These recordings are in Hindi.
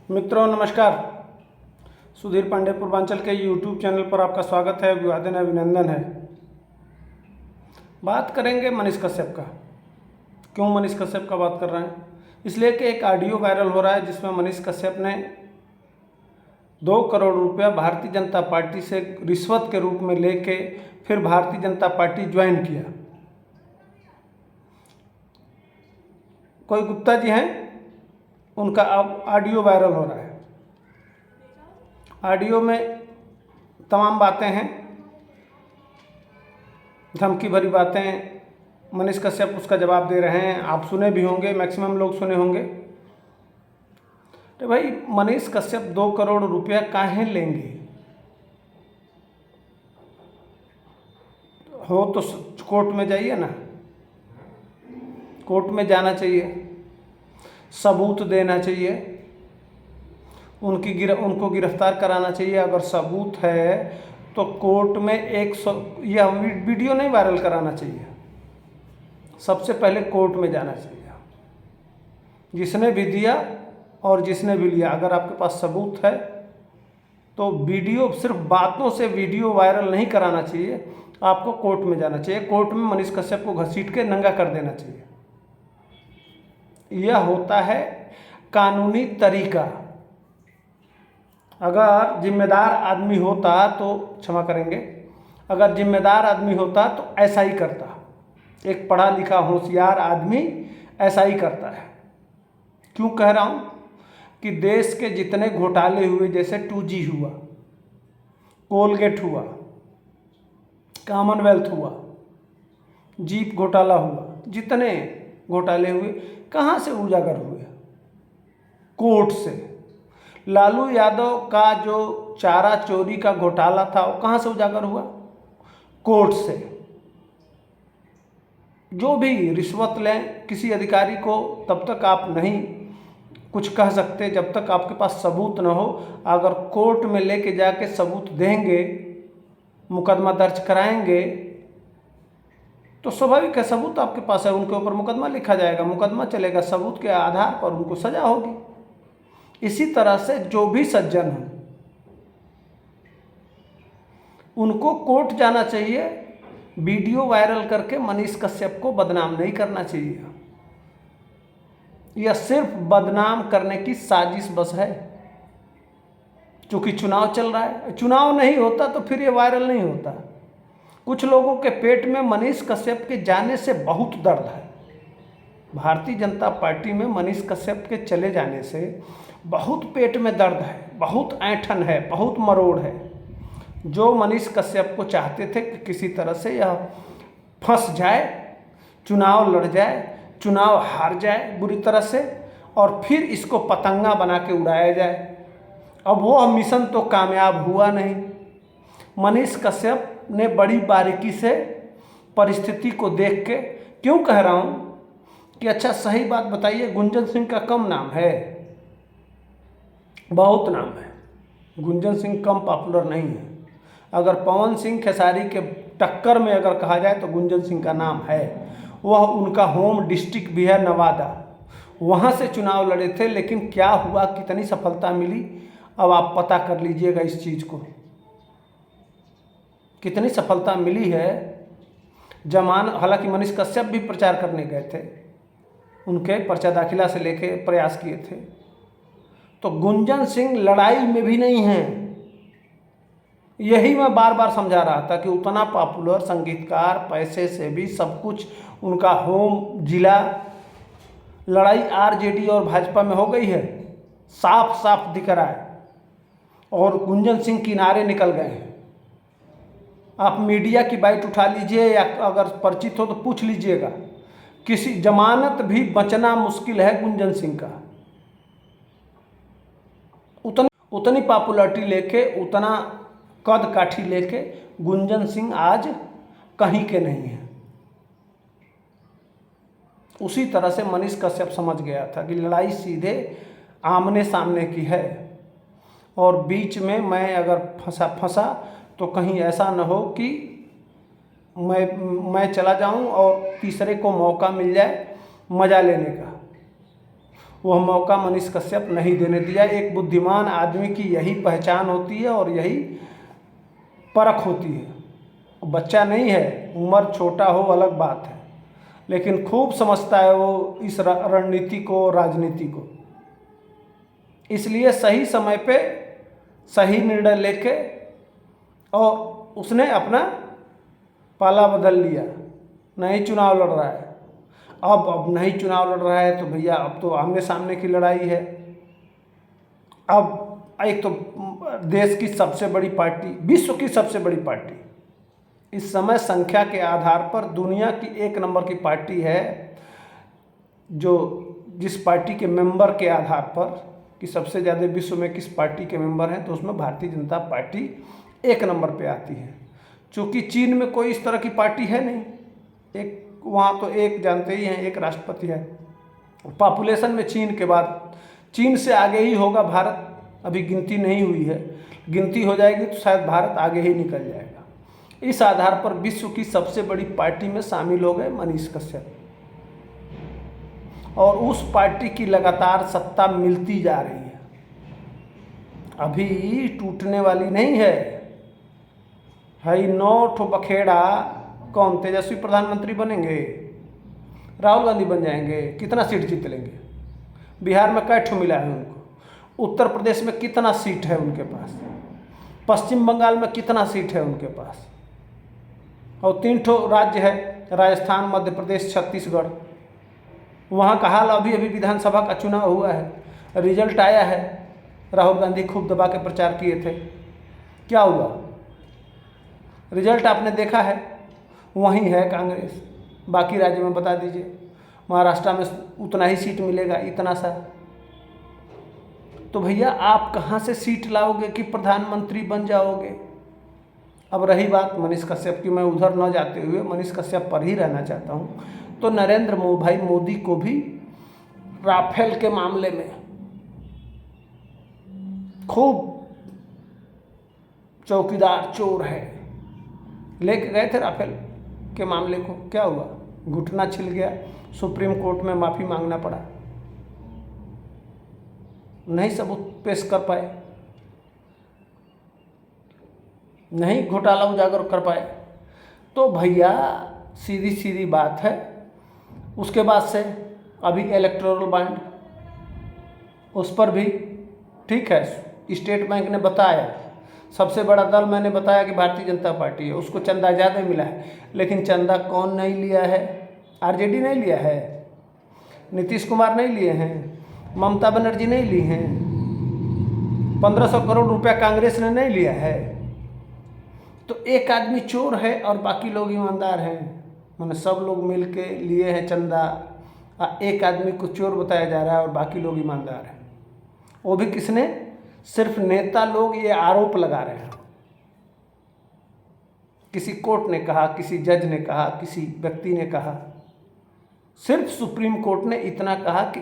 मित्रों नमस्कार। सुधीर पांडे पूर्वांचल के यूट्यूब चैनल पर आपका स्वागत है, अभिवादन है, अभिनंदन है। बात करेंगे मनीष कश्यप का। क्यों मनीष कश्यप का बात कर रहे हैं? इसलिए कि एक ऑडियो वायरल हो रहा है जिसमें मनीष कश्यप ने 2 करोड़ रुपया भारतीय जनता पार्टी से रिश्वत के रूप में लेके फिर भारतीय जनता पार्टी ज्वाइन किया। कोई गुप्ता जी हैं, उनका अब ऑडियो वायरल हो रहा है। ऑडियो में तमाम बातें हैं, धमकी भरी बातें। मनीष कश्यप उसका जवाब दे रहे हैं, आप सुने भी होंगे, मैक्सिमम लोग सुने होंगे। तो भाई मनीष कश्यप 2 करोड़ रुपया काहे लेंगे? हो तो कोर्ट में जाइए ना, कोर्ट में जाना चाहिए, सबूत देना चाहिए, उनको गिरफ्तार कराना चाहिए। अगर सबूत है तो कोर्ट में यह वीडियो नहीं वायरल कराना चाहिए, सबसे पहले कोर्ट में जाना चाहिए। जिसने भी दिया और जिसने भी लिया, अगर आपके पास सबूत है तो वीडियो, सिर्फ बातों से वीडियो वायरल नहीं कराना चाहिए, आपको कोर्ट में जाना चाहिए। कोर्ट में मनीष कश्यप को घसीट के नंगा कर देना चाहिए। यह होता है कानूनी तरीका। अगर जिम्मेदार आदमी होता तो, क्षमा करेंगे, अगर जिम्मेदार आदमी होता तो ऐसा ही करता। एक पढ़ा लिखा होशियार आदमी ऐसा ही करता है। क्यों कह रहा हूँ कि देश के जितने घोटाले हुए, जैसे 2G हुआ, कोलगेट हुआ, कॉमनवेल्थ हुआ, जीप घोटाला हुआ, जितने घोटाले हुए कहाँ से उजागर हुए? कोर्ट से। लालू यादव का जो चारा चोरी का घोटाला था वो कहाँ से उजागर हुआ? कोर्ट से। जो भी रिश्वत लें किसी अधिकारी को, तब तक आप नहीं कुछ कह सकते जब तक आपके पास सबूत न हो। अगर कोर्ट में लेके जाके सबूत देंगे, मुकदमा दर्ज कराएंगे, तो स्वाभाविक है सबूत आपके पास है, उनके ऊपर मुकदमा लिखा जाएगा, मुकदमा चलेगा, सबूत के आधार पर उनको सजा होगी। इसी तरह से जो भी सज्जन हो उनको कोर्ट जाना चाहिए। वीडियो वायरल करके मनीष कश्यप को बदनाम नहीं करना चाहिए। यह सिर्फ बदनाम करने की साजिश बस है। क्योंकि चुनाव चल रहा है, चुनाव नहीं होता तो फिर ये वायरल नहीं होता। कुछ लोगों के पेट में मनीष कश्यप के जाने से बहुत दर्द है। भारतीय जनता पार्टी में मनीष कश्यप के चले जाने से बहुत पेट में दर्द है, बहुत ऐंठन है, बहुत मरोड़ है। जो मनीष कश्यप को चाहते थे कि किसी तरह से यह फंस जाए, चुनाव लड़ जाए, चुनाव हार जाए बुरी तरह से, और फिर इसको पतंगा बना के उड़ाया जाए। अब वो मिशन तो कामयाब हुआ नहीं। मनीष कश्यप ने बड़ी बारीकी से परिस्थिति को देख के, क्यों कह रहा हूँ कि अच्छा सही बात बताइए, गुंजन सिंह का कम नाम है? बहुत नाम है। गुंजन सिंह कम पॉपुलर नहीं है। अगर पवन सिंह खेसारी के टक्कर में अगर कहा जाए तो गुंजन सिंह का नाम है। वह उनका होम डिस्ट्रिक्ट भी है नवादा, वहाँ से चुनाव लड़े थे, लेकिन क्या हुआ, कितनी सफलता मिली, अब आप पता कर लीजिएगा इस चीज़ को। कितनी सफलता मिली है। हालांकि मनीष कश्यप भी प्रचार करने गए थे, उनके पर्चा दाखिला से लेके प्रयास किए थे। तो गुंजन सिंह लड़ाई में भी नहीं हैं। यही मैं बार बार समझा रहा था कि उतना पॉपुलर संगीतकार, पैसे से भी सब कुछ, उनका होम जिला, लड़ाई आरजेडी और भाजपा में हो गई है, साफ साफ दिख रहा है। और गुंजन सिंह किनारे निकल गए हैं। आप मीडिया की बाइट उठा लीजिए या अगर परिचित हो तो पूछ लीजिएगा, किसी जमानत भी बचना मुश्किल है गुंजन सिंह का। उतनी पॉपुलरिटी लेके, उतना कद काठी लेके गुंजन सिंह आज कहीं के नहीं है। उसी तरह से मनीष कश्यप समझ गया था कि लड़ाई सीधे आमने सामने की है, और बीच में मैं अगर फंसा तो कहीं ऐसा न हो कि मैं चला जाऊं और तीसरे को मौका मिल जाए मजा लेने का। वह मौका मनीष कश्यप नहीं देने दिया। एक बुद्धिमान आदमी की यही पहचान होती है और यही परख होती है। बच्चा नहीं है, उम्र छोटा हो अलग बात है, लेकिन खूब समझता है वो इस रणनीति को, राजनीति को। इसलिए सही समय पे सही निर्णय लेके और उसने अपना पाला बदल लिया, नहीं चुनाव लड़ रहा है। अब नहीं चुनाव लड़ रहा है तो भैया अब तो आमने सामने की लड़ाई है। अब एक तो देश की सबसे बड़ी पार्टी, विश्व की सबसे बड़ी पार्टी, इस समय संख्या के आधार पर दुनिया की 1 नंबर की पार्टी है, जो जिस पार्टी के मेंबर के आधार पर कि सबसे ज़्यादा विश्व में किस पार्टी के मेंबर हैं, तो उसमें भारतीय जनता पार्टी 1 नंबर पे आती है। चूँकि चीन में कोई इस तरह की पार्टी है नहीं, एक वहाँ तो एक जानते ही हैं, एक राष्ट्रपति है। पॉपुलेशन में चीन के बाद, चीन से आगे ही होगा भारत। अभी गिनती नहीं हुई है, गिनती हो जाएगी तो शायद भारत आगे ही निकल जाएगा। इस आधार पर विश्व की सबसे बड़ी पार्टी में शामिल हो गए मनीष कश्यप, और उस पार्टी की लगातार सत्ता मिलती जा रही है, अभी टूटने वाली नहीं है। भाई 9 ठो बखेड़ा, कौन तेजस्वी प्रधानमंत्री बनेंगे, राहुल गांधी बन जाएंगे, कितना सीट जीत लेंगे। बिहार में कै ठो मिला है उनको, उत्तर प्रदेश में कितना सीट है उनके पास, पश्चिम बंगाल में कितना सीट है उनके पास, और 3 ठो राज्य है, राजस्थान, मध्य प्रदेश, छत्तीसगढ़। वहाँ का हाल, अभी अभी विधानसभा का चुनाव हुआ है, रिजल्ट आया है, राहुल गांधी खूब दबा के प्रचार किए थे, क्या हुआ रिजल्ट आपने देखा है, वहीं है कांग्रेस। बाकी राज्य में बता दीजिए, महाराष्ट्र में उतना ही सीट मिलेगा, इतना सा। तो भैया आप कहाँ से सीट लाओगे कि प्रधानमंत्री बन जाओगे। अब रही बात मनीष कश्यप की, मैं उधर न जाते हुए मनीष कश्यप पर ही रहना चाहता हूँ। तो नरेंद्र भाई मोदी को भी राफेल के मामले में खूब चौकीदार चोर है, लेके गए थे राफेल के मामले को, क्या हुआ, घुटना छिल गया, सुप्रीम कोर्ट में माफ़ी मांगना पड़ा, नहीं सबूत पेश कर पाए, नहीं घोटाला उजागर कर पाए। तो भैया सीधी सीधी बात है। उसके बाद से अभी इलेक्टोरल बॉन्ड, उस पर भी ठीक है, स्टेट बैंक ने बताया, सबसे बड़ा दल मैंने बताया कि भारतीय जनता पार्टी है, उसको चंदा ज़्यादा मिला है, लेकिन चंदा कौन नहीं लिया है, आरजेडी नहीं लिया है, नीतीश कुमार नहीं लिए हैं, ममता बनर्जी नहीं ली हैं, 1500 करोड़ रुपया कांग्रेस ने नहीं लिया है। तो एक आदमी चोर है और बाकी लोग ईमानदार हैं, मैंने सब लोग मिल के लिए हैं चंदा, एक आदमी को चोर बताया जा रहा है और बाकी लोग ईमानदार हैं। वो भी किसने, सिर्फ नेता लोग ये आरोप लगा रहे हैं। किसी कोर्ट ने कहा, किसी जज ने कहा, किसी व्यक्ति ने कहा, सिर्फ सुप्रीम कोर्ट ने इतना कहा कि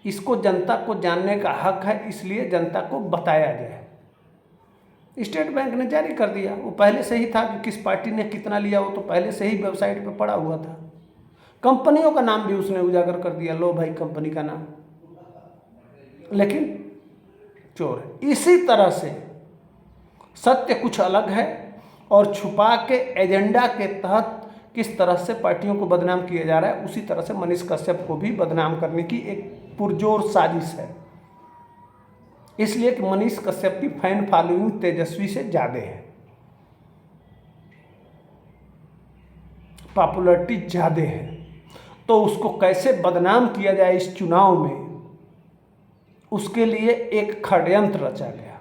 इसको जनता को जानने का हक है, इसलिए जनता को बताया जाए। स्टेट बैंक ने जारी कर दिया, वो पहले से ही था कि किस पार्टी ने कितना लिया, वो तो पहले से ही वेबसाइट पे पड़ा हुआ था। कंपनियों का नाम भी उसने उजागर कर दिया, लो भाई कंपनी का नाम, लेकिन चोर है। इसी तरह से सत्य कुछ अलग है और छुपा के एजेंडा के तहत किस तरह से पार्टियों को बदनाम किया जा रहा है, उसी तरह से मनीष कश्यप को भी बदनाम करने की एक पुरजोर साजिश है। इसलिए कि मनीष कश्यप की फैन फॉलोइंग तेजस्वी से ज़्यादा है, पॉपुलैरिटी ज़्यादा है, तो उसको कैसे बदनाम किया जाए इस चुनाव में, उसके लिए एक षड्यंत्र रचा गया।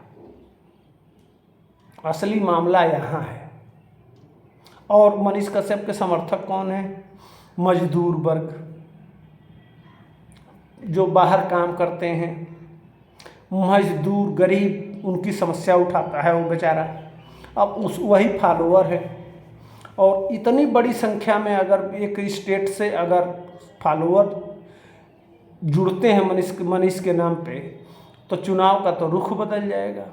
असली मामला यहाँ है। और मनीष कश्यप के समर्थक कौन है, मजदूर वर्ग, जो बाहर काम करते हैं, मजदूर गरीब, उनकी समस्या उठाता है वो बेचारा, अब वही फॉलोअर है। और इतनी बड़ी संख्या में अगर एक स्टेट से अगर फॉलोअर जुड़ते हैं मनीष के नाम पे, तो चुनाव का तो रुख बदल जाएगा।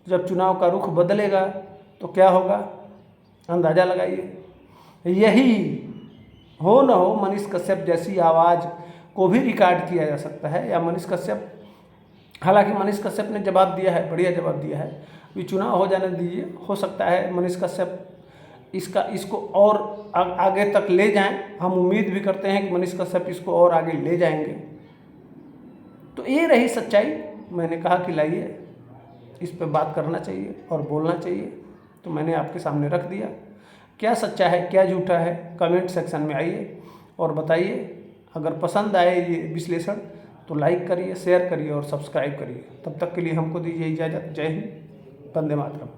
जब चुनाव का रुख बदलेगा तो क्या होगा, अंदाज़ा लगाइए। यही हो न हो, मनीष कश्यप जैसी आवाज़ को भी रिकॉर्ड किया जा सकता है, या मनीष कश्यप, हालांकि मनीष कश्यप ने जवाब दिया है, बढ़िया जवाब दिया है, अभी चुनाव हो जाने दीजिए, हो सकता है मनीष कश्यप इसको और आगे तक ले जाएं। हम उम्मीद भी करते हैं कि मनीष कश्यप इसको और आगे ले जाएंगे। तो ये रही सच्चाई। मैंने कहा कि लाइए इस पे बात करना चाहिए और बोलना चाहिए, तो मैंने आपके सामने रख दिया। क्या सच्चा है क्या झूठा है, कमेंट सेक्शन में आइए और बताइए। अगर पसंद आए ये विश्लेषण तो लाइक करिए, शेयर करिए और सब्सक्राइब करिए। तब तक के लिए हमको दीजिए इजाज़त। जय हिंद, वंदे मातरम।